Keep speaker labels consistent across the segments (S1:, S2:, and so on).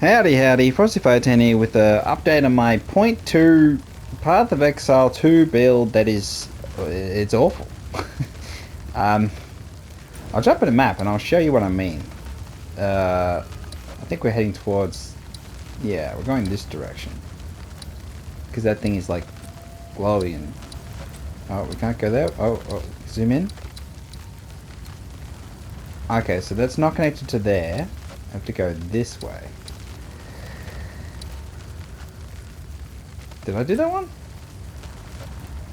S1: Howdy howdy, Frosty510 here with an update on my 0.2 Path of Exile 2 build that is... it's awful. I'll jump in a map and I'll show you what I mean. I think we're heading towards... yeah, we're going this direction. Because that thing is like glowy and... oh, we can't go there? Oh, zoom in. Okay, so that's not connected to there. I have to go this way. Did I do that one?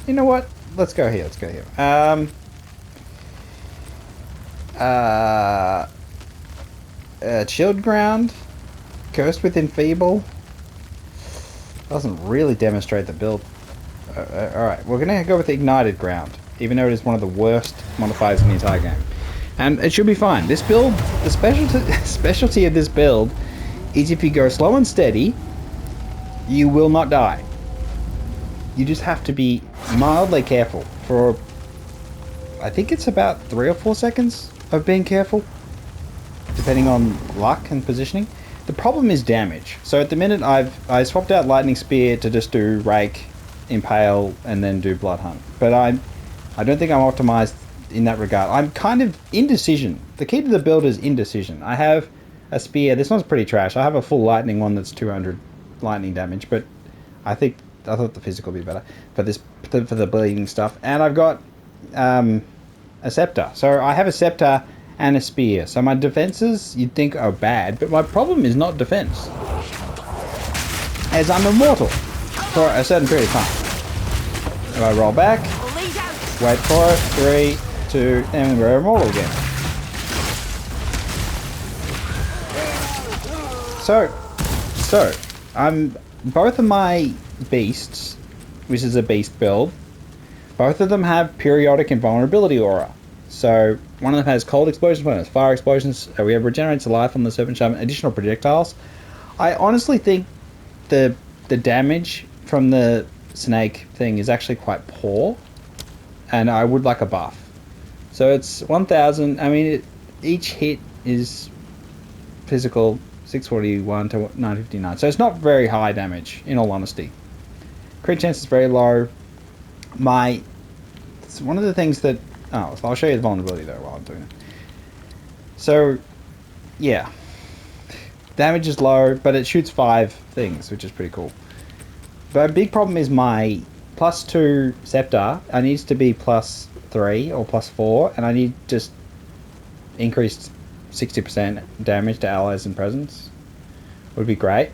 S1: You know what? Let's go here. Let's go here. Chilled ground. Cursed with enfeeble. Doesn't really demonstrate the build. Alright, we're going to go with ignited ground. Even though it is one of the worst modifiers in the entire game. And it should be fine. This build, the specialty of this build is if you go slow and steady, you will not die. You just have to be mildly careful for, I think it's about 3 or 4 seconds of being careful, depending on luck and positioning. The problem is damage. So at the minute I swapped out Lightning Spear to just do Rake, Impale, and then do Blood Hunt. But I don't think I'm optimized in that regard. I'm kind of indecision. The key to the build is indecision. I have a spear. This one's pretty trash. I have a full lightning one that's 200 lightning damage, but I thought the physical would be better for this, for the bleeding stuff. And I've got a scepter. So I have a scepter and a spear. So my defenses you'd think are bad, but my problem is not defense, as I'm immortal for a certain period of time. If I roll back, wait for it, 3, 2, and we're immortal again. So I'm both of my beasts, which is a beast build, both of them have periodic invulnerability aura. So one of them has cold explosions, one has fire explosions. We have regenerates life on the serpent shaman, additional projectiles. I honestly think the damage from the snake thing is actually quite poor, and I would like a buff. So it's 1000. I mean, each hit is physical 641 to 959. So it's not very high damage, in all honesty. Crit chance is very low. It's one of the things that... oh, so I'll show you the vulnerability though while I'm doing it. So, yeah. Damage is low, but it shoots 5 things, which is pretty cool. But a big problem is my +2 scepter. I needs to be +3 or +4, and I need just increased 60% damage to allies and presence. Would be great.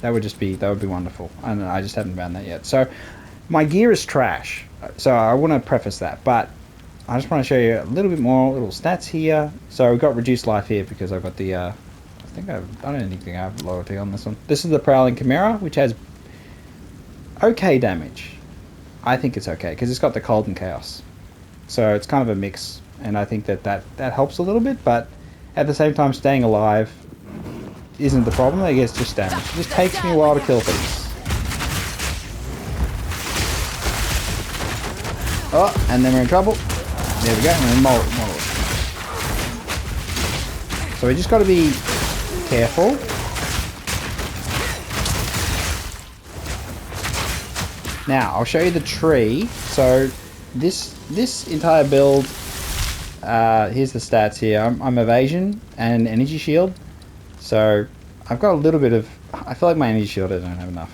S1: That would be wonderful. And I just haven't found that yet. So my gear is trash. So I want to preface that, but I just want to show you a little bit more little stats here. So we've got reduced life here because I've got the I don't think I have loyalty on this one. This is the Prowling Chimera, which has okay damage. I think it's okay because it's got the cold and chaos. So it's kind of a mix, and I think that helps a little bit, but at the same time staying alive isn't the problem. I guess just damage. It just takes me a while to kill things. Oh, and then we're in trouble. There we go, and then model. So we just got to be careful. Now I'll show you the tree. So this entire build, here's the stats here. I'm evasion and energy shield. So I've got a little bit of... I feel like my energy shield I don't have enough,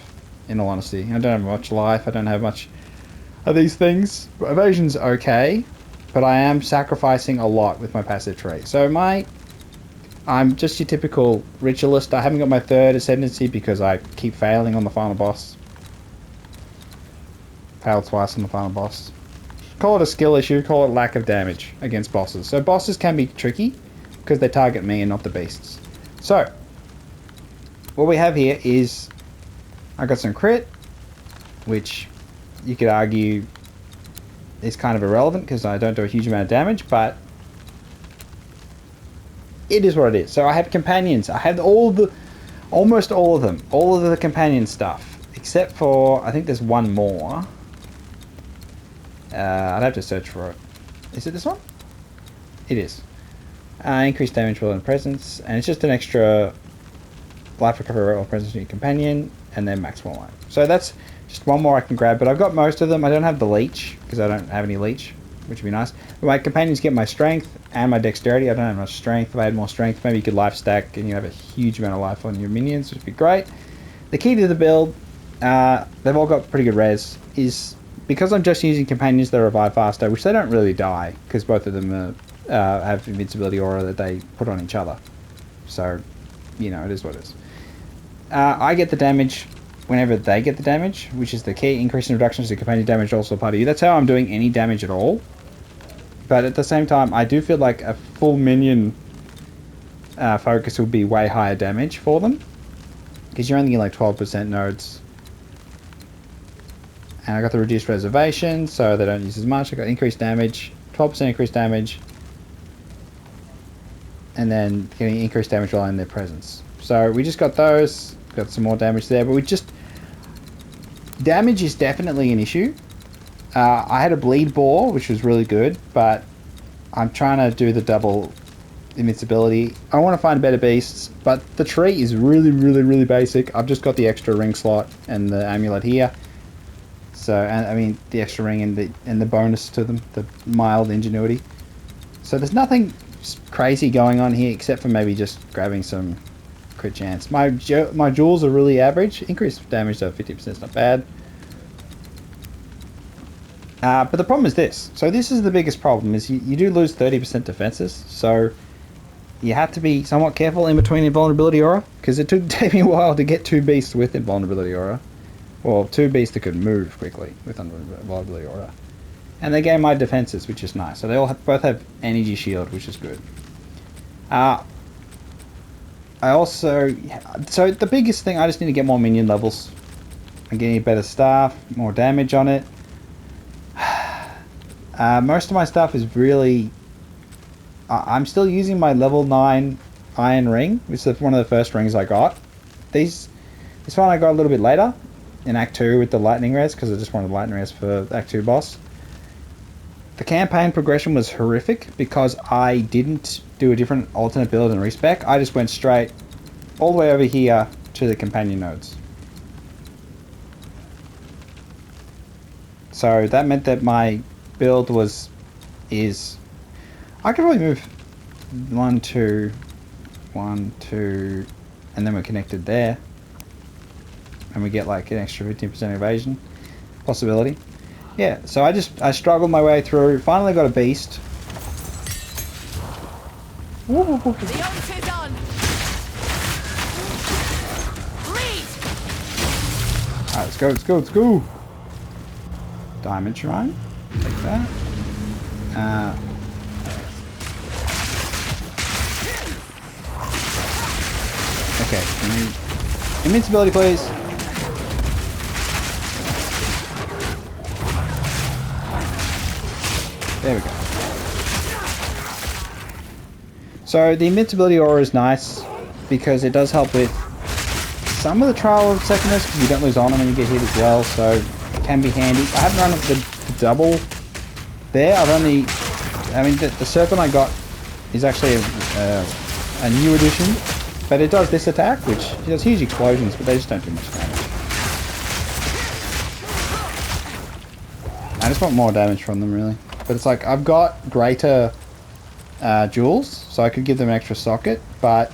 S1: in all honesty. I don't have much life. I don't have much of these things. Evasion's okay, but I am sacrificing a lot with my passive trait. So I'm just your typical ritualist. I haven't got my 3rd ascendancy because I keep failing on the final boss. Failed twice on the final boss. Call it a skill issue, call it lack of damage against bosses. So bosses can be tricky because they target me and not the beasts. So what we have here is I got some crit, which you could argue is kind of irrelevant because I don't do a huge amount of damage, but it is what it is. So I have companions. I have almost all of them, all of the companion stuff, except for I think there's one more. I'd have to search for it. Is it this one? It is. Increased damage while in presence, and it's just an extra life recovery or presence of your companion, and then maximal life. So that's just one more I can grab, but I've got most of them. I don't have the leech, because I don't have any leech, which would be nice. But my companions get my strength and my dexterity. I don't have much strength. If I had more strength, maybe you could life stack and you have a huge amount of life on your minions, which would be great. The key to the build, they've all got pretty good res, is because I'm just using companions that revive faster, which they don't really die, because both of them have invincibility aura that they put on each other. So, you know, it is what it is. I get the damage whenever they get the damage, which is the key. Increase in reductions to companion damage also part of you. That's how I'm doing any damage at all. But at the same time, I do feel like a full minion focus would be way higher damage for them, because you're only getting like 12% nodes. And I got the reduced reservation, so they don't use as much. I got increased damage, 12% increased damage, and then getting increased damage while in their presence. So we just got those, got some more damage there, but we just... damage is definitely an issue. I had a bleed bore, which was really good, but I'm trying to do the double invincibility. I want to find better beasts, but the tree is really basic. I've just got the extra ring slot and the amulet here. So, and I mean the extra ring and the bonus to them, the mild ingenuity. So there's nothing crazy going on here except for maybe just grabbing some crit chance. My jewels are really average. Increased damage to 50% is not bad. But the problem is this. So this is the biggest problem, is you do lose 30% defenses. So you have to be somewhat careful in between Invulnerability Aura, because it took me a while to get 2 beasts with Invulnerability Aura. Well, 2 beasts that could move quickly with Invulnerability Aura. And they gain my defenses, which is nice. So they both have energy shield, which is good. I also... so the biggest thing, I just need to get more minion levels. I'm getting better stuff, more damage on it. Most of my stuff is really... I'm still using my level 9 iron ring, which is one of the first rings I got. This one I got a little bit later, in Act 2 with the lightning res, because I just wanted lightning res for Act 2 boss. The campaign progression was horrific because I didn't do a different alternate build and respec. I just went straight all the way over here to the companion nodes. So that meant that my build is I could probably move 1, 2, 1, 2, and then we're connected there. And we get like an extra 15% evasion possibility. Yeah, so I struggled my way through, finally got a beast. Alright, let's go. Diamond Shrine. Take that. Okay, invincibility please. There we go. So the invincibility aura is nice because it does help with some of the trial of Sekhema, because you don't lose honor when you get hit as well, so it can be handy. I haven't run up the double there. I mean, the serpent I got is actually a new addition, but it does this attack, which does huge explosions, but they just don't do much damage. I just want more damage from them, really. But it's like, I've got greater jewels, so I could give them an extra socket, but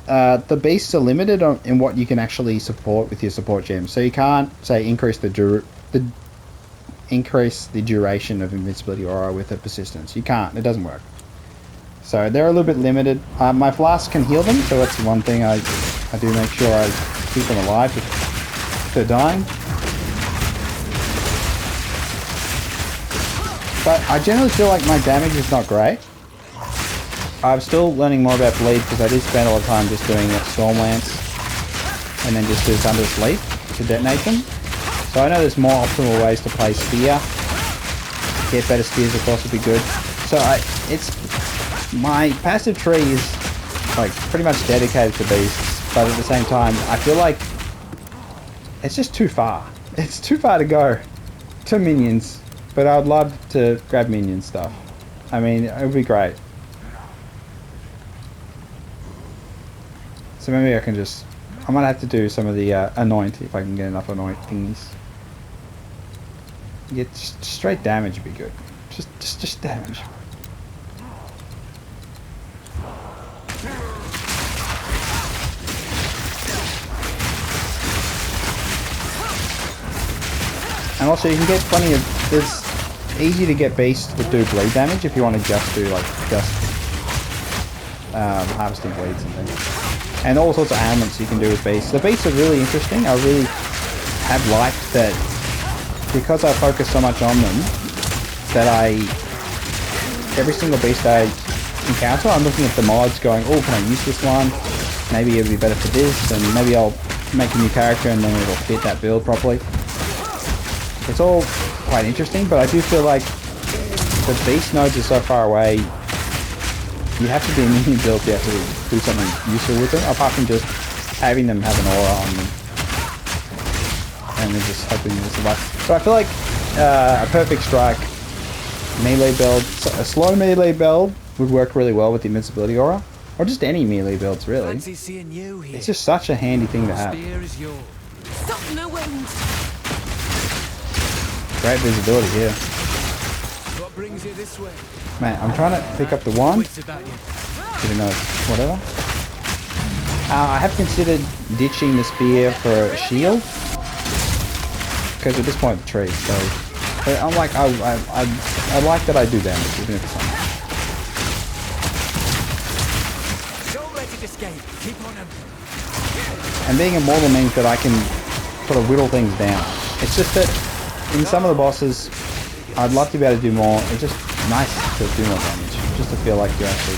S1: the beasts are limited in what you can actually support with your support gems. So you can't, say, increase the duration of invincibility aura with a persistence. You can't. It doesn't work. So they're a little bit limited. My flask can heal them, so that's one thing I do make sure I keep them alive if they're dying. But I generally feel like my damage is not great. I'm still learning more about bleed because I did spend a lot of time just doing Storm Lance and then just do Thunder Sleep to detonate them. So I know there's more optimal ways to play Spear. Get better spears across would be good. So my passive tree is like pretty much dedicated to beasts, but at the same time I feel like it's just too far. It's too far to go to minions. But I would love to grab minion stuff. I mean, it would be great. So maybe I can just... I might have to do some of the anoint if I can get enough anoint thingies. Yeah, just straight damage would be good. Just damage. And also you can get plenty of... It's easy to get beasts that do bleed damage if you want to just do like harvesting bleeds and things. And all sorts of ailments you can do with beasts. The beasts are really interesting. I really have liked that because I focus so much on them that every single beast I encounter, I'm looking at the mods going, oh, can I use this one? Maybe it'll be better for this, and maybe I'll make a new character and then it'll fit that build properly. It's all quite interesting, but I do feel like the beast nodes are so far away, you have to be a minion build, you have to do something useful with them, apart from just having them have an aura on them. And then just hoping to survive. So I feel like a perfect strike melee build, a slow melee build would work really well with the invincibility aura. Or just any melee builds, really. It's just such a handy thing to have. Great visibility here.
S2: What brings you this way?
S1: Man, I'm trying to pick up the wand. Even though it's whatever. I have considered ditching the spear for a shield. Because at this point the tree, so I'm like I like that I do damage, even if it's not.
S2: Don't let it escape. Keep on him.
S1: And being immortal means that I can sort of whittle things down. It's just that in some of the bosses, I'd love to be able to do more. It's just nice to do more damage, just to feel like you actually...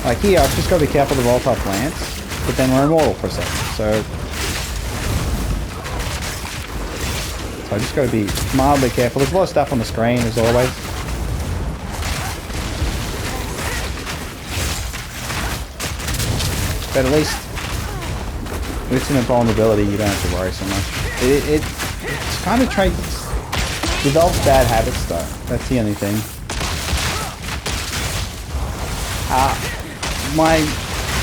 S1: Like here, I've just got to be careful to vault off lance, but then we're immortal for a second, so I just got to be mildly careful. There's a lot of stuff on the screen, as always. But at least with an invulnerability, you don't have to worry so much. It's kind of develops bad habits though. That's the only thing. My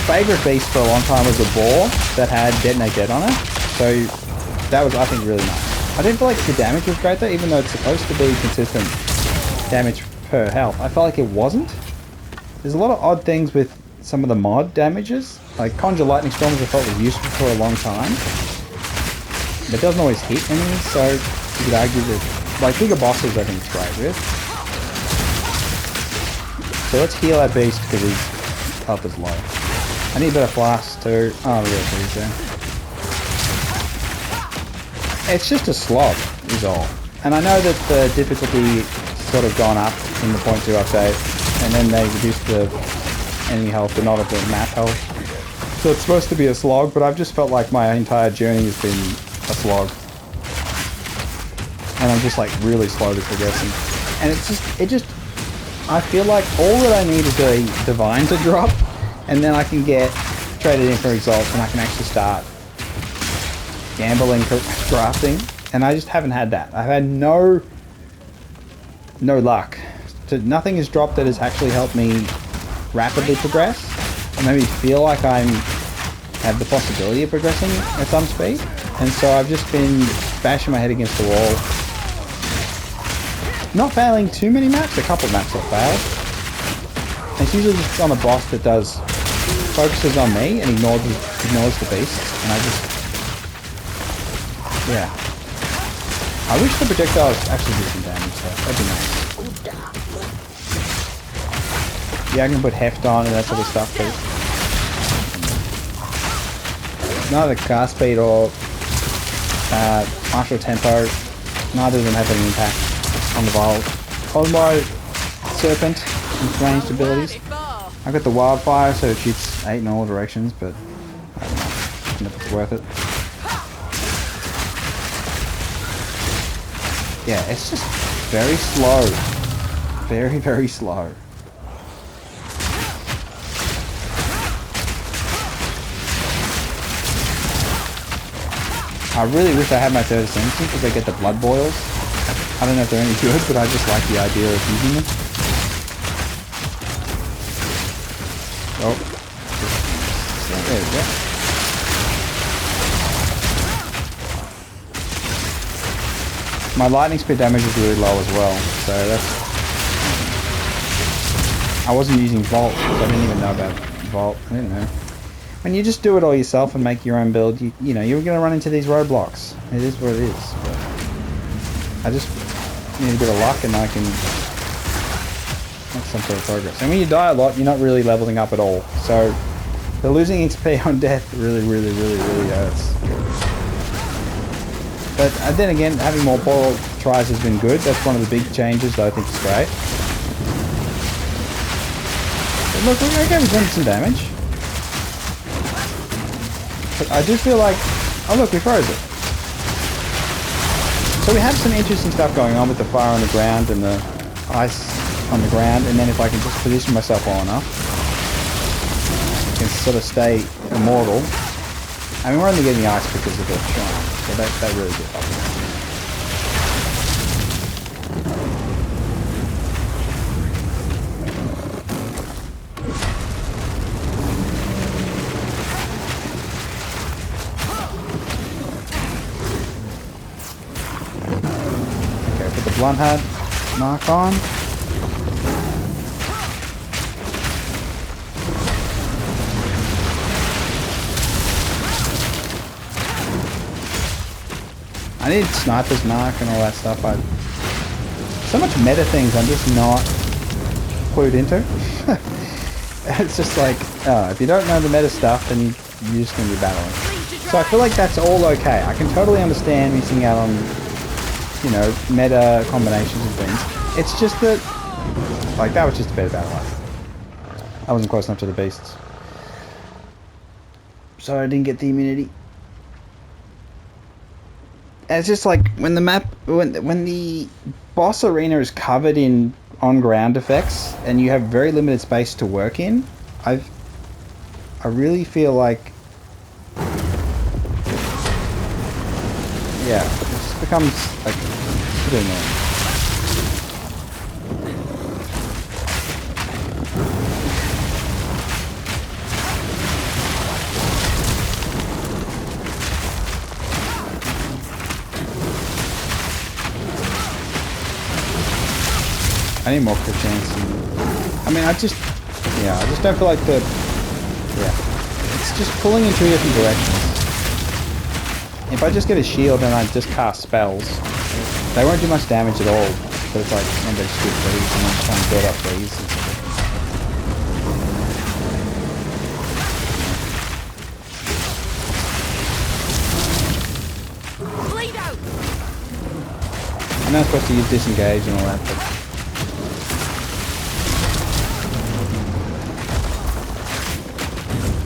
S1: favourite beast for a long time was a boar that had detonate dead on it. So that was, I think, really nice. I didn't feel like the damage was great though, even though it's supposed to be consistent damage per health. I felt like it wasn't. There's a lot of odd things with some of the mod damages. Like Conjure Lightning Storms I felt was useful for a long time. But it doesn't always hit enemies, so you could argue that, like bigger bosses I think it's great with. So let's heal our beast because his health is low. I need better flasks too. Oh, real please there. It's just a slog, is all. And I know that the difficulty sort of gone up in the 0.2 update, and then they reduced the enemy health, but not of the map health. So it's supposed to be a slog, but I've just felt like my entire journey has been a slog. And I'm just like really slowly progressing. And it just, I feel like all that I need is a divine to drop, and then I can get traded in for results, and I can actually start gambling for drafting, and I just haven't had that. I've had no luck. Nothing has dropped that has actually helped me rapidly progress, or maybe feel like I have the possibility of progressing at some speed. And so I've just been bashing my head against the wall. Not failing too many maps, a couple of maps I've failed. It's usually just on a boss that focuses on me and ignores the beast, and I just... Yeah. I wish the projectiles actually did some damage though. That'd be nice. Yeah, I can put heft on and that sort of stuff too. Neither cast speed or martial tempo, neither of them have any impact on the vial. On my serpent and ranged abilities, I've got the wildfire, so it shoots 8 in all directions, but I don't know if it's worth it. Yeah, it's just very slow. Very, very slow. I really wish I had my third ascendancy because I get the blood boils. I don't know if they're any good, but I just like the idea of using them. Oh. There we go. My lightning speed damage is really low as well, so that's... I wasn't using Vault, because I didn't even know about Vault. I didn't know. When you just do it all yourself and make your own build, you know, you're going to run into these roadblocks. It is what it is. But I just need a bit of luck and I can make some sort of progress. And when you die a lot, you're not really leveling up at all. So the losing XP on death really hurts. But then again, having more portal tries has been good. That's one of the big changes that I think is great. But look, okay, we've done some damage. But I do feel like... Oh look, we froze it. So we have some interesting stuff going on with the fire on the ground and the ice on the ground, and then if I can just position myself well enough, I can sort of stay immortal. I mean, we're only getting ice because of the shrine, so that really did help. Okay, put the blunt head mark on. I need sniper's mark and all that stuff. So much meta things I'm just not clued into. It's just like, if you don't know the meta stuff, then you're just going to be battling. So I feel like that's all okay. I can totally understand missing out on, you know, meta combinations and things. It's just that, like, that was just a bit of battle life. I wasn't close enough to the beasts. So I didn't get the immunity. And it's just like when the map, when the boss arena is covered in on-ground effects and you have very limited space to work in, I really feel like, yeah, it just becomes like a bit annoying. I need more crit chance. I mean, I just don't feel like it's just pulling in 2 different directions. If I just get a shield and I just cast spells, they won't do much damage at all. But it's like, I'm just good freeze and I'm just trying to build up freeze.
S2: Bleed out.
S1: I'm not supposed to use disengage and all that,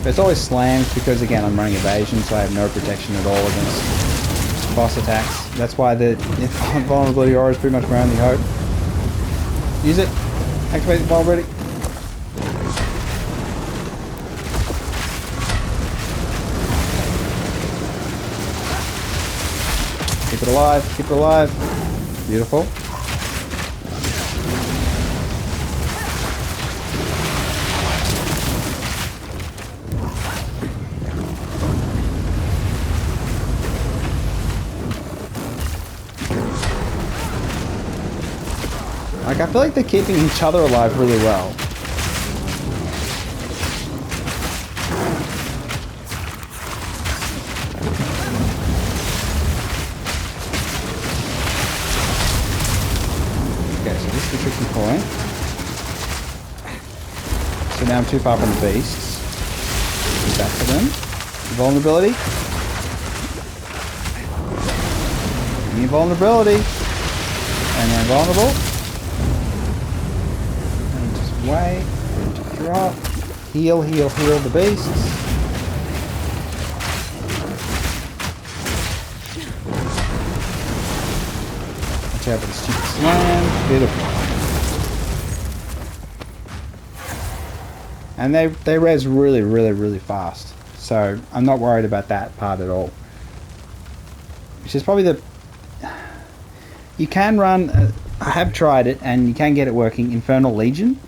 S1: but it's always slams because, again, I'm running evasion, so I have no protection at all against boss attacks. That's why the Invulnerability Aura is pretty much my only hope. Use it. Activate Vulnerability. Keep it alive. Keep it alive. Beautiful. Like, I feel like they're keeping each other alive really well. Okay, so this is the tricky point. So now I'm too far from the beasts. Go back to them. Vulnerability. Invulnerability. And they're invulnerable. Wait, drop, heal the beasts. Watch out for the stupid slam. Beautiful. And they res really fast. So I'm not worried about that part at all. Which is probably the... You can run... I have tried it and you can get it working. Infernal Legion.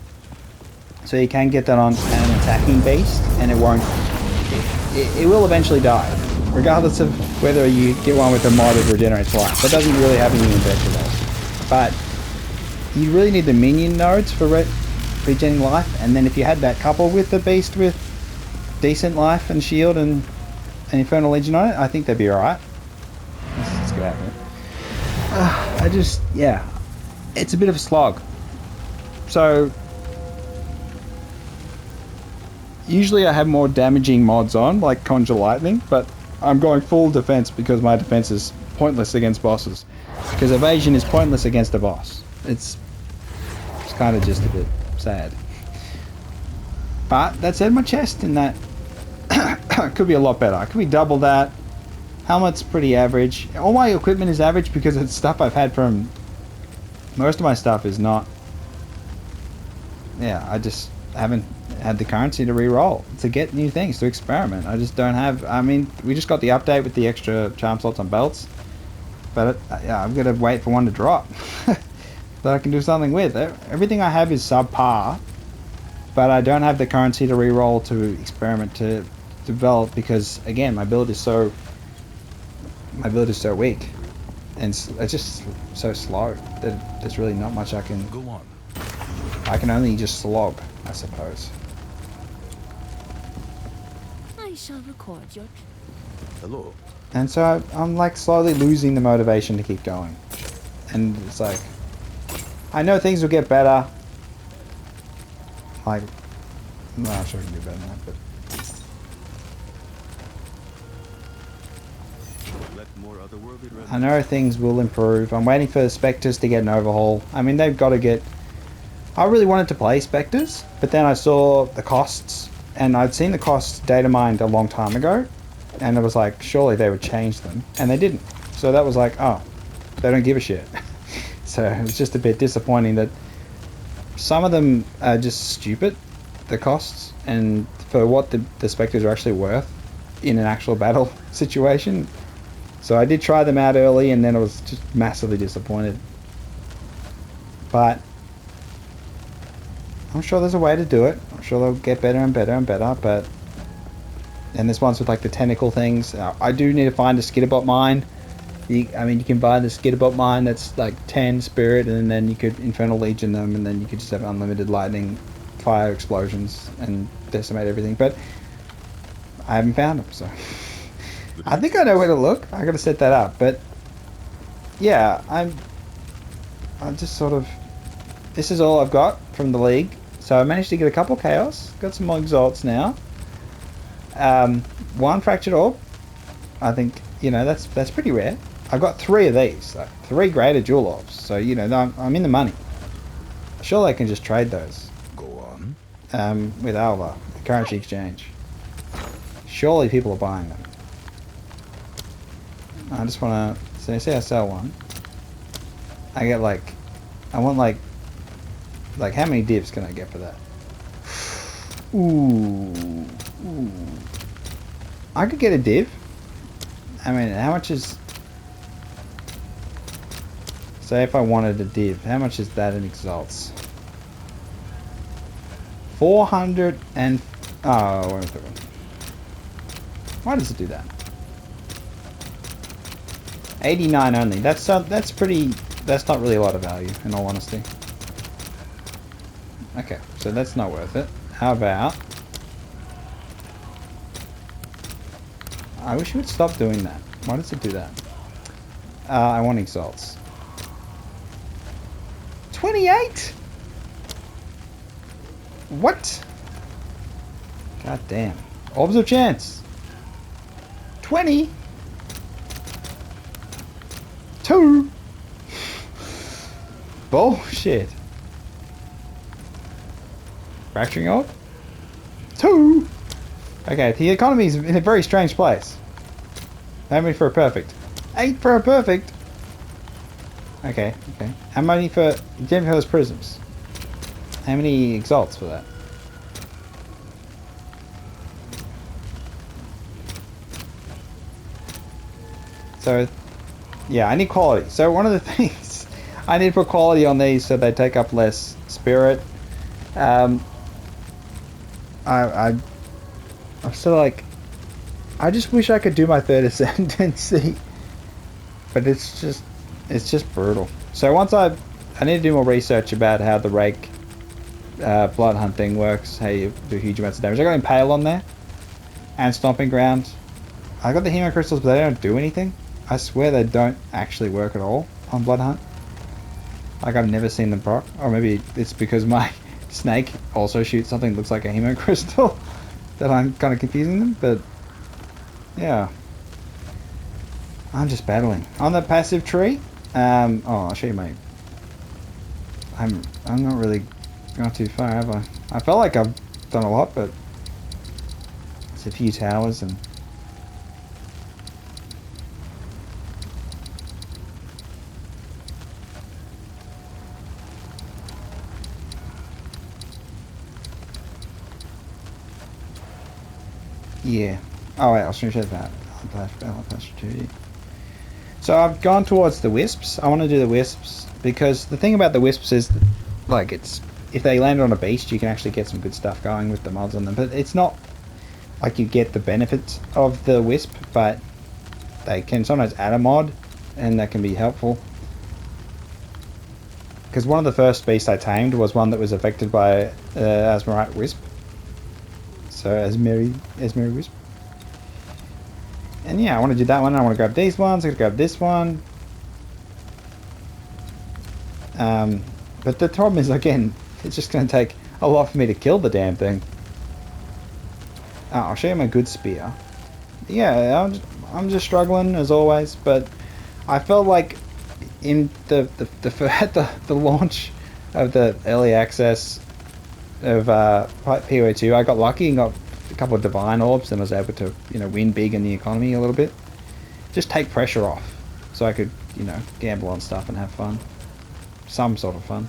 S1: So you can get that on an attacking beast, and it won't. It will eventually die, regardless of whether you get one with a mod that regenerates life. That doesn't really have any impact at all. But you really need the minion nodes for regenerating life, and then if you had that coupled with the beast with decent life and shield and an Infernal Legion on it, I think they'd be alright. Let's get out of it. Yeah, it's a bit of a slog. So usually I have more damaging mods on, like Conjure Lightning, but I'm going full defense because my defense is pointless against bosses. Because evasion is pointless against a boss. It's kind of just a bit sad. But that said, my chest in that could be a lot better. It could be double that. Helmet's pretty average. All my equipment is average because it's stuff I've had from... Most of my stuff is not... Yeah, I just haven't had the currency to re-roll, to get new things, to experiment. I just don't have... I mean, we just got the update with the extra charm slots on belts. But yeah, I'm going to wait for one to drop. That I can do something with. Everything I have is subpar. But I don't have the currency to re-roll, to experiment, to develop, because again my build is so weak, and it's just so slow that there's really not much I can go on. I can only just slog, I suppose.
S3: I shall record your
S2: Hello.
S1: And so I'm like slowly losing the motivation to keep going, and it's like I know things will get better. Like, I'm not sure I can do better than that, but I know things will improve. I'm waiting for the Specters to get an overhaul. I mean, they've got to get... I really wanted to play Specters, but then I saw the costs, and I'd seen the costs data mined a long time ago, and it was like, surely they would change them, and they didn't. So that was like, oh, they don't give a shit. So it was just a bit disappointing that some of them are just stupid, the costs, and for what the Specters are actually worth in an actual battle situation. So I did try them out early, and then I was just massively disappointed. But I'm sure there's a way to do it. I'm sure they'll get better and better and better. But and there's ones with like the tentacle things. I do need to find a Skitterbot mine. I mean, you can buy the Skitterbot mine that's like 10 spirit, and then you could Infernal Legion them, and then you could just have unlimited lightning, fire explosions, and decimate everything. But I haven't found them, so I think I know where to look. I got to set that up. But yeah, I'm just sort of... This is all I've got from the league. So I managed to get a couple chaos. Got some more exalts now. One fractured orb. I think, you know, that's pretty rare. I've got 3 of these, like 3 greater jewel orbs. So, you know, I'm in the money. Sure, I can just trade those.
S2: Go on.
S1: With Alva, the currency exchange. Surely people are buying them. I just want to... So, say I sell one. I get like... I want like how many divs can I get for that? Ooh. I could get a div. I mean, how much is... Say if I wanted a div, how much is that in exalts? 400 and... Oh, wait a second. Why does it do that? 89 only. That's pretty... That's not really a lot of value, in all honesty. Okay, so that's not worth it. How about... I wish it would stop doing that. Why does it do that? I want exalts. 28? What? God damn. Orbs of chance. 20? 2? Bullshit. Fracturing orb? 2? Okay, the economy is in a very strange place. How many for a perfect? 8 for a perfect? Okay. How many for Jennifer's prisms? How many exalts for that? So, yeah, I need quality. So one of the things, I need to put quality on these so they take up less spirit. I'm still like, I just wish I could do my third ascendancy, but it's just brutal. So once I need to do more research about how the rake blood hunting works, how you do huge amounts of damage. I got Impale on there and Stomping Ground. I got the Hemo Crystals, but they don't do anything. I swear they don't actually work at all on Blood Hunt. Like, I've never seen them proc. Or maybe it's because my snake also shoots something that looks like a Hemo Crystal that I'm kind of confusing them, but yeah. I'm just battling. On the passive tree, oh, I'll show you my... I'm not really gone too far, have I? I felt like I've done a lot, but it's a few towers and... Yeah. Oh wait, I'll finish that. So I've gone towards the wisps. I want to do the wisps because the thing about the wisps is, that, like, it's if they land on a beast, you can actually get some good stuff going with the mods on them. But it's not like you get the benefits of the wisp, but they can sometimes add a mod, and that can be helpful. Because one of the first beasts I tamed was one that was affected by Asmarite Wisp. So Asmeri Wisp. And yeah, I want to do that one. I want to grab these ones. I'm going to grab this one. But the problem is, again, it's just going to take a lot for me to kill the damn thing. I'll show you my good spear. Yeah, I'm just struggling as always, but I felt like in the launch of the early access of PoE2, I got lucky and got a couple of divine orbs and was able to, you know, win big in the economy a little bit. Just take pressure off, so I could, you know, gamble on stuff and have fun, some sort of fun.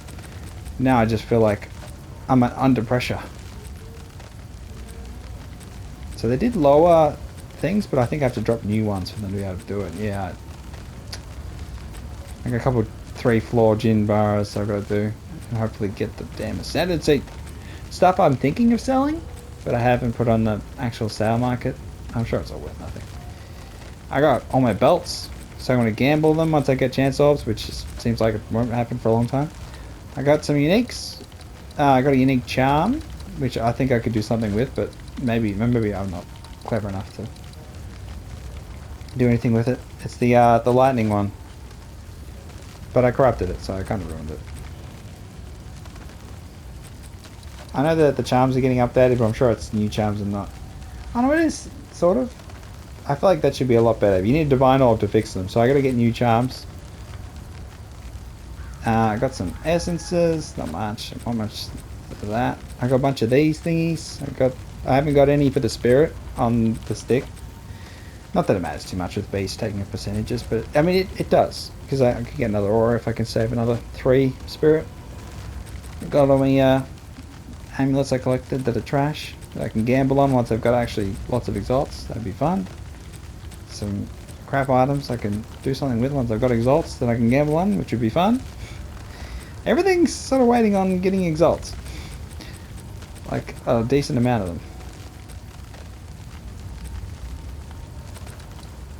S1: Now I just feel like I'm under pressure. So they did lower things, but I think I have to drop new ones for them to be able to do it. Yeah. I got a couple of 3-floor gin bars so I've got to do. And hopefully get the damn ascendancy stuff I'm thinking of selling, but I haven't put on the actual sale market. I'm sure it's all worth nothing. I got all my belts, so I'm going to gamble them once I get chance orbs, which seems like it won't happen for a long time. I got some uniques. I got a unique charm, which I think I could do something with, but maybe I'm not clever enough to do anything with it. It's the lightning one, but I corrupted it, so I kind of ruined it. I know that the charms are getting updated, but I'm sure it's new charms and not. I know it is, sort of. I feel like that should be a lot better. You need a divine orb to fix them, so I gotta get new charms. I got some essences, not much of that. I got a bunch of these thingies. I haven't got any for the spirit on the stick. Not that it matters too much with beast taking up percentages, but I mean it does, because I can get another aura if I can save another 3 spirit. I've got all my amulets I collected that are trash that I can gamble on once I've got actually lots of exalts. That'd be fun. Some crap items I can do something with once I've got exalts that I can gamble on, which would be fun. Everything's sort of waiting on getting exalts. Like a decent amount of them.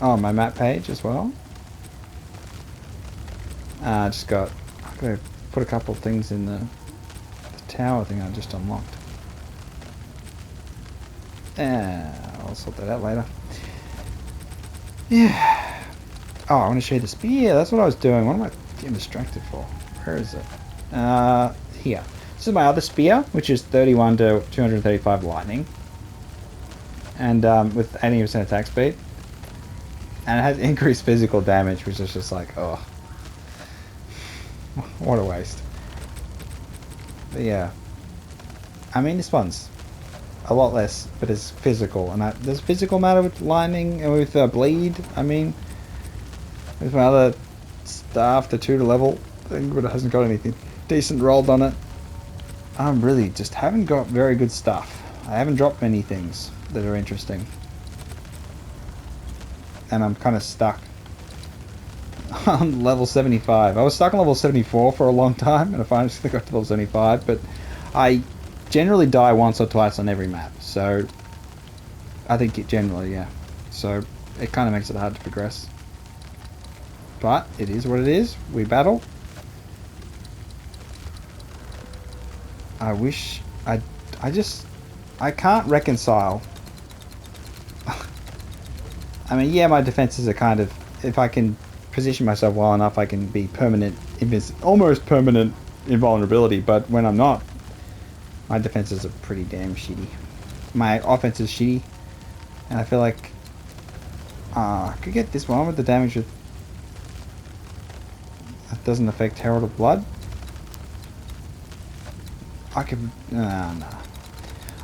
S1: Oh, my map page as well. I'm gonna put a couple of things in the tower thing I just unlocked. I'll sort that out later. Yeah. Oh, I want to show you the spear. That's what I was doing. What am I getting distracted for? Where is it? Here. This is my other spear, which is 31 to 235 lightning. And with 80% attack speed. And it has increased physical damage, which is just like, oh. What a waste. But yeah. I mean, this one's a lot less, but it's physical. And does physical matter with lightning and with bleed? I mean, with my other staff, the tutor level thing, but it hasn't got anything decent rolled on it. I really just haven't got very good stuff. I haven't dropped many things that are interesting. And I'm kind of stuck on level 75. I was stuck on level 74 for a long time, and I finally got to level 75, but I generally die once or twice on every map, so I think it generally, yeah. so it kind of makes it hard to progress. But it is what it is. We battle. I wish I can't reconcile. I mean, yeah, my defenses are kind of, if I can position myself well enough, I can be permanent, almost permanent invulnerability, but when I'm not, my defenses are pretty damn shitty. My offense is shitty, and I feel like I could get this one with the damage that doesn't affect Herald of Blood. I could, no.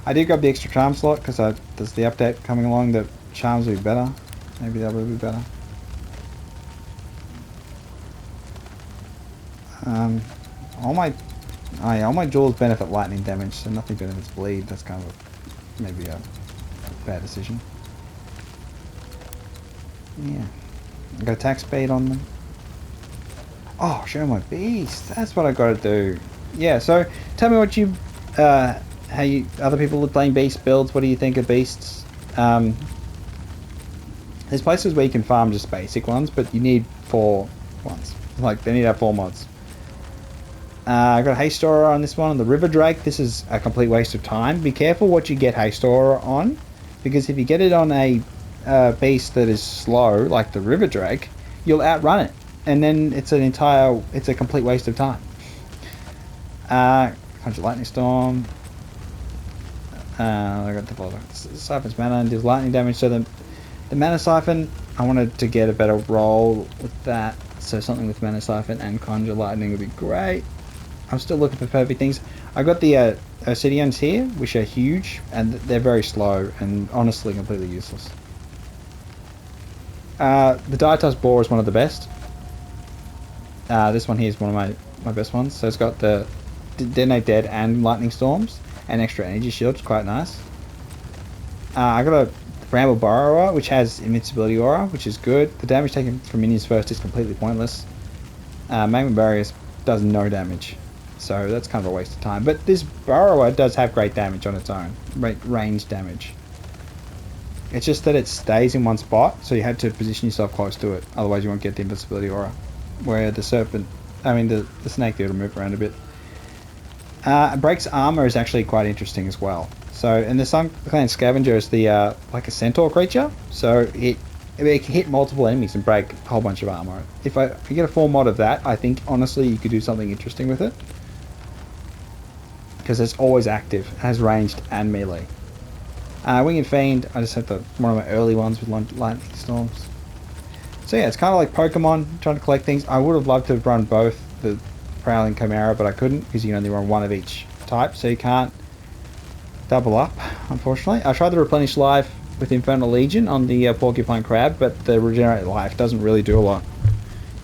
S1: I did grab the extra charm slot because there's the update coming along that charms will be better. Maybe that will be better. All my jewels benefit lightning damage, so nothing benefits bleed. That's kind of maybe a bad decision. Yeah, I got attack speed on them. Oh, show my beast. That's what I got to do. Yeah. So tell me what you, how you other people are playing beast builds. What do you think of beasts? There's places where you can farm just basic ones, but you need 4 ones. Like they need to have 4 mods. I got Haste Aura on this one, on the River Drake. This is a complete waste of time. Be careful what you get Haste Aura on, because if you get it on a beast that is slow, like the River Drake, you'll outrun it, and then it's a complete waste of time. Conjure Lightning Storm. I got the Siphon's mana and deals lightning damage. So the Mana Siphon, I wanted to get a better roll with that. So something with Mana Siphon and Conjure Lightning would be great. I'm still looking for perfect things. I got the Obsidians here, which are huge, and they're very slow and honestly completely useless. The Dietos Boar is one of the best. This one here is one of my best ones. So it's got the Detonate Dead and Lightning Storms and extra energy shields, quite nice. I got a Bramble Burrower, which has Invincibility Aura, which is good. The damage taken from minions first is completely pointless. Magma Barriers does no damage, so that's kind of a waste of time. But this Burrower does have great damage on its own, range damage. It's just that it stays in one spot, so you had to position yourself close to it, otherwise you won't get the Invincibility Aura. Where the snake there will move around a bit. Breaks armor is actually quite interesting as well. So, and the Sun Clan Scavenger is the like a centaur creature, so it can hit multiple enemies and break a whole bunch of armor. If you get a full mod of that, I think honestly you could do something interesting with it, because it's always active, it has ranged and melee. Winged Fiend, I just had one of my early ones with lightning storms. So yeah, it's kind of like Pokemon, trying to collect things. I would have loved to have run both the Prowling Chimera, but I couldn't, because you can only run one of each type, so you can't double up, unfortunately. I tried the Replenish Life with Infernal Legion on the Porcupine Crab, but the Regenerate Life doesn't really do a lot,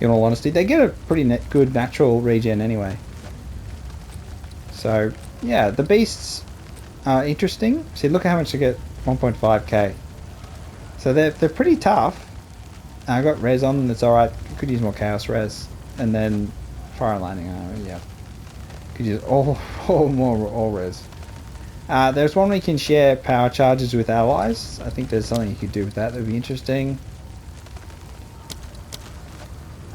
S1: in all honesty. They get a pretty good natural regen anyway. So yeah, the beasts are interesting. See, look at how much they get, 1.5k. So they're pretty tough. I got res on them, that's alright. Could use more chaos res. And then fire and lightning armor, yeah. Could use all res. There's one where you can share power charges with allies. I think there's something you could do with that would be interesting.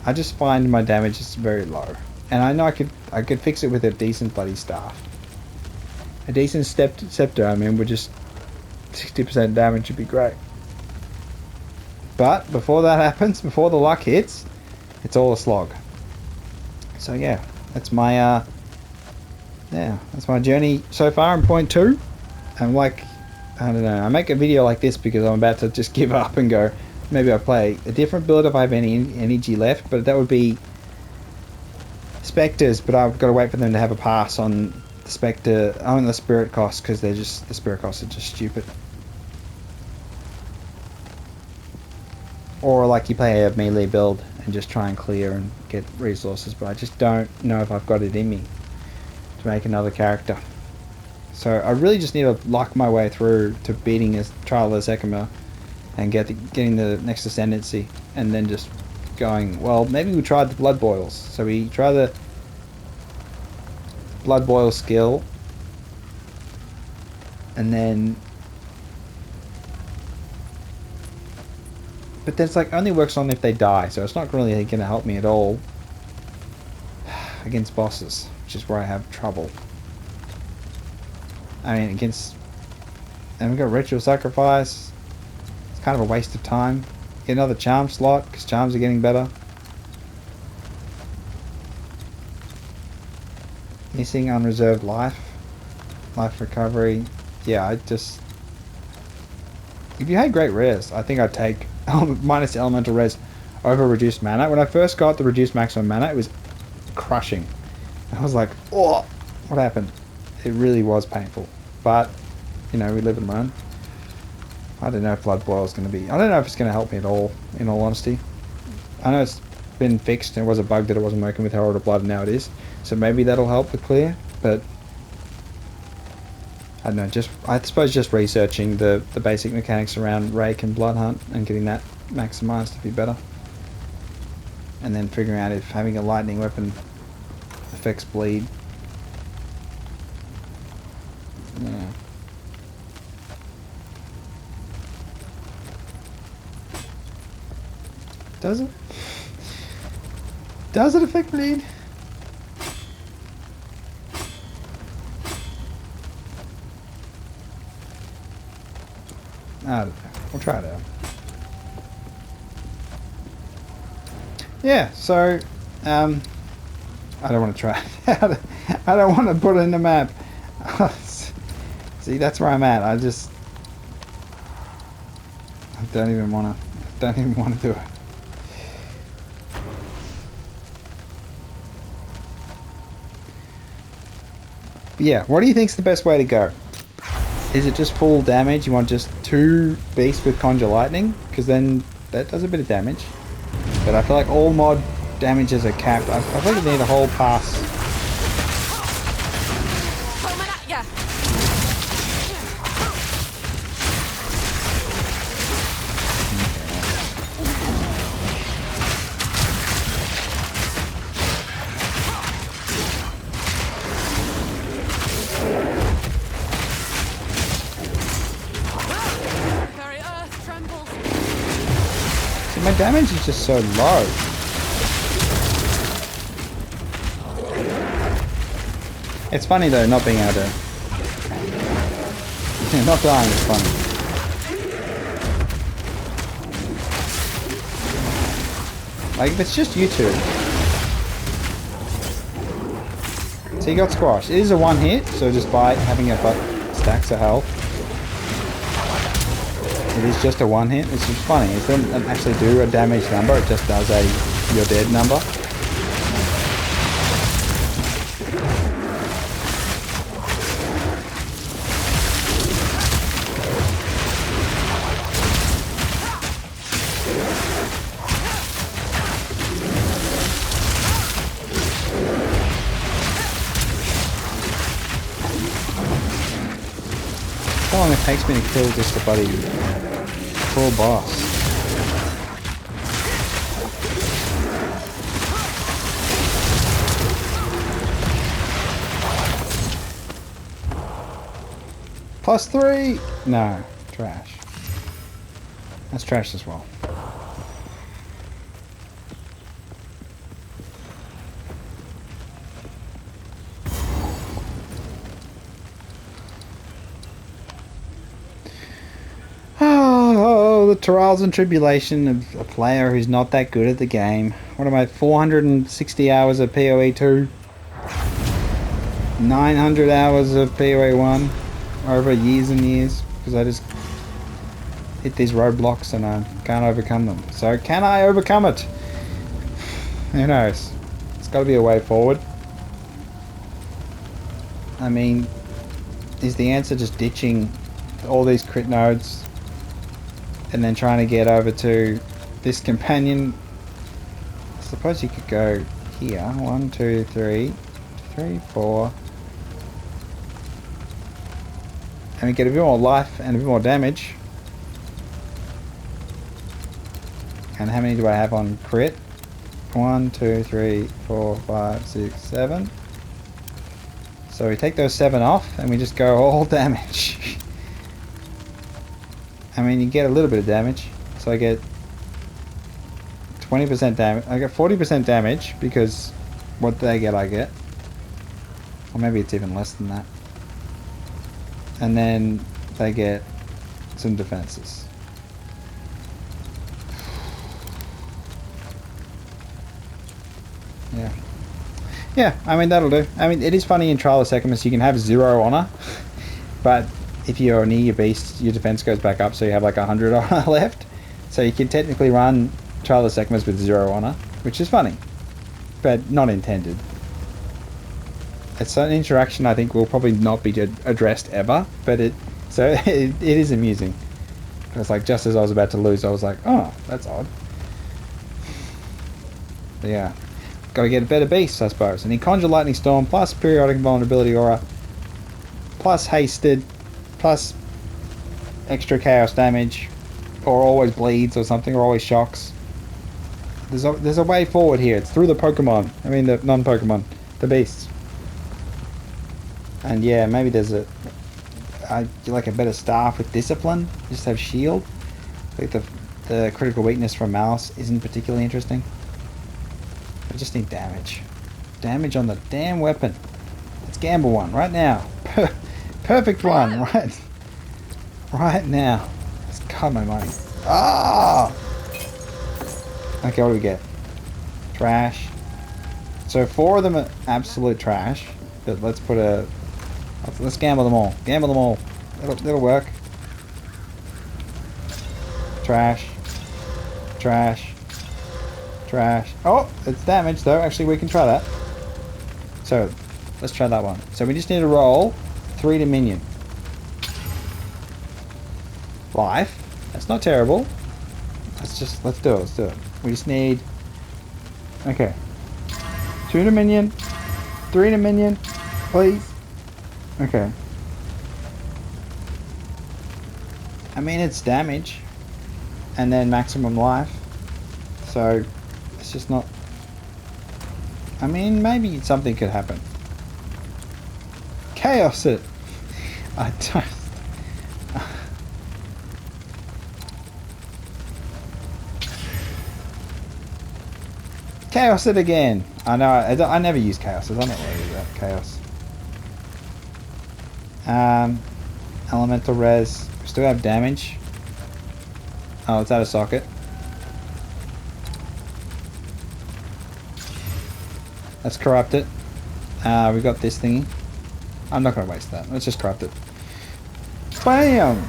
S1: I just find my damage is very low. And I know I could fix it with a decent bloody staff. A decent scepter, I mean, would just 60% damage would be great. But before that happens, before the luck hits, it's all a slog. So yeah, that's my journey so far in 0.2. I'm like, I don't know, I make a video like this because I'm about to just give up and go, maybe I'll play a different build if I have any energy left, but that would be Specters, but I've got to wait for them to have a pass on the Specter, on the spirit costs, because the spirit costs are just stupid. Or like you play a melee build and just try and clear and get resources, but I just don't know if I've got it in me to make another character. So I really just need to luck my way through to beating a Trial of the Sekhema and getting the next ascendancy, and then just going, well, maybe we tried the blood boils. So we try the blood boil skill, and then But that's like only works on if they die, so it's not really going to help me at all against bosses, which is where I have trouble. I mean, against... And we've got Ritual Sacrifice. It's kind of a waste of time. Get another charm slot, because charms are getting better. Missing unreserved life. Life recovery. Yeah, I just... If you had great res, I think I'd take minus elemental res over reduced mana. When I first got the reduced maximum mana, it was crushing. I was like, oh, what happened? It really was painful. But, you know, we live and learn. I don't know if Blood Boil is going to be... I don't know if it's going to help me at all, in all honesty. I know it's been fixed. It was a bug that it wasn't working with Herald of Blood, and now it is. So maybe that'll help with clear, but... I don't know, I suppose just researching the basic mechanics around Rake and Blood Hunt and getting that maximised to be better. And then figuring out if having a lightning weapon affects bleed. Yeah. Does it? Does it affect bleed? I don't know. We'll try it out. Yeah, so I don't want to try it. I don't want to put it in the map. See, that's where I'm at. I don't even want to do it. But yeah, what do you think's the best way to go? Is it just full damage? You want just 2 beasts with Conjure Lightning? Because then that does a bit of damage. But I feel like all mod damages are capped. I feel like you need a whole pass.
S3: Coming at ya. Very earth trembles.
S1: See, my damage is just so low. It's funny though, not being able to... not dying is funny. Like, if it's just you two. So you got squashed. It is a one hit, so just by having a stacks of health. It is just a one hit, which is funny. It doesn't actually do a damage number, it just does a you're dead number. How long it takes me to kill just a bloody full boss. +3! No, trash. That's trash as well. Oh, the trials and tribulation of a player who's not that good at the game. What am I, 460 hours of PoE2? 900 hours of PoE1 over years and years, because I just hit these roadblocks and I can't overcome them. So can I overcome it? Who knows? It's got to be a way forward. I mean, is the answer just ditching all these crit nodes and then trying to get over to this companion? I suppose you could go here. 1, 2, 3, 3, 4. And we get a bit more life and a bit more damage. And how many do I have on crit? 1, 2, 3, 4, 5, 6, 7. So we take those 7 off and we just go all damage. I mean, you get a little bit of damage. So I get 20% damage. I get 40% damage because what they get, I get. Or maybe it's even less than that. And then they get some defenses. Yeah. Yeah, I mean, that'll do. I mean, it is funny in Trial of Sekhema, you can have 0 honor, but if you're near your beast, your defense goes back up, so you have like 100 honor left. So you can technically run Trial of Sekhema with 0 honor, which is funny, but not intended. It's an interaction I think will probably not be addressed ever, but it is amusing. It's like just as I was about to lose, I was like, oh, that's odd. But yeah. Gotta get a better beast, I suppose. And he Conjure Lightning Storm, plus Periodic Invulnerability Aura, plus Hasted, plus extra Chaos damage, or always bleeds or something, or always shocks. There's a way forward here. It's through the Pokemon. I mean the non-Pokemon. The beasts. And yeah, maybe there's like a better staff with Discipline. Just have Shield. I think the critical weakness from Mouse isn't particularly interesting. I just need damage. Damage on the damn weapon. Let's gamble one right now. Perfect one, right? Right now. Let's cut my money. Ah! Okay, what do we get? Trash. So 4 of them are absolute trash. But let's put a... Let's gamble them all. Gamble them all. It'll work. Trash. Trash. Trash. Oh, it's damaged though. Actually, we can try that. So, let's try that one. So we just need to roll 3 to minion. Life. That's not terrible. Let's do it. Let's do it. We just need... Okay. 2 to minion. 3 to minion. Please. Okay. I mean, it's damage. And then maximum life. So... It's just not... I mean, maybe something could happen. Chaos it! I don't... Chaos it again! I know, I never use Chaos. I don't know why I use that. Chaos. Elemental res. We still have damage. Oh, it's out of socket. Let's corrupt it. We got this thingy. I'm not going to waste that. Let's just corrupt it. Bam!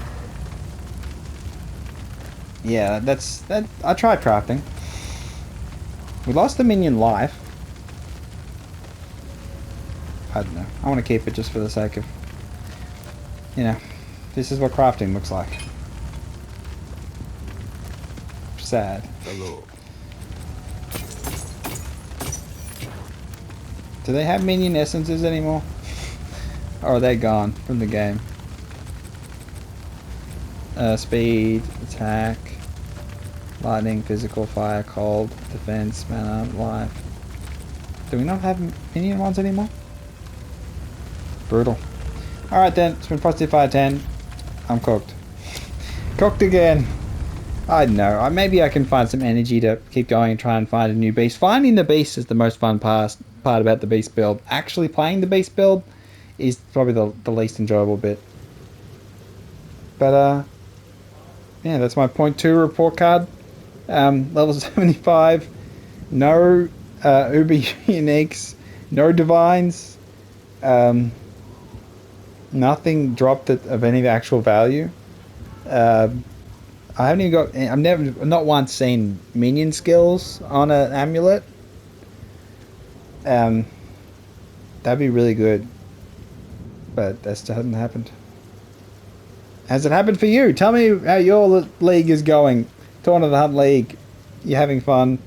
S1: Yeah, that. I tried crafting. We lost the minion life. I don't know. I want to keep it just for the sake of... You know, this is what crafting looks like. Sad.
S2: Hello.
S1: Do they have minion essences anymore? Or are they gone from the game? Speed, attack, lightning, physical, fire, cold, defense, mana, life. Do we not have minion ones anymore? Brutal. Alright then, it's been Frosty Fire 10. I'm cooked. Cooked again. I don't know. Maybe I can find some energy to keep going and try and find a new beast. Finding the beast is the most fun part about the beast build. Actually playing the beast build is probably the least enjoyable bit. But yeah, that's my 0.2 report card. Level 75. No Uber Uniques. No Divines. Nothing dropped of any actual value. I haven't even got... I've not once seen minion skills on an amulet. That'd be really good. But that still hasn't happened. Has it happened for you? Tell me how your league is going. Torn of the Hunt League. You're having fun.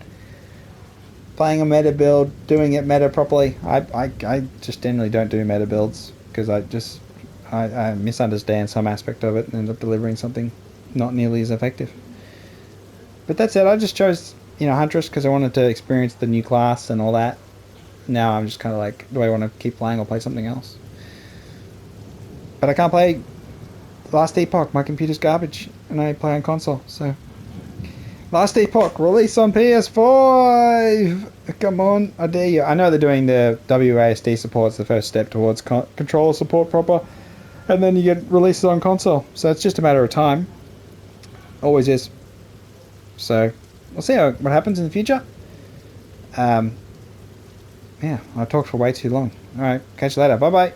S1: Playing a meta build. Doing it meta properly. I just generally don't do meta builds. Because I misunderstand some aspect of it and end up delivering something not nearly as effective. But that's it. I just chose, Huntress because I wanted to experience the new class and all that. Now I'm just kind of like, do I want to keep playing or play something else? But I can't play Last Epoch. My computer's garbage and I play on console. So Last Epoch, release on PS5! Come on, I dare you. I know they're doing the WASD support, it's the first step towards controller support proper, and then you get releases on console. So it's just a matter of time. Always is. So, we'll see what happens in the future. Yeah, I talked for way too long. Alright, catch you later. Bye-bye.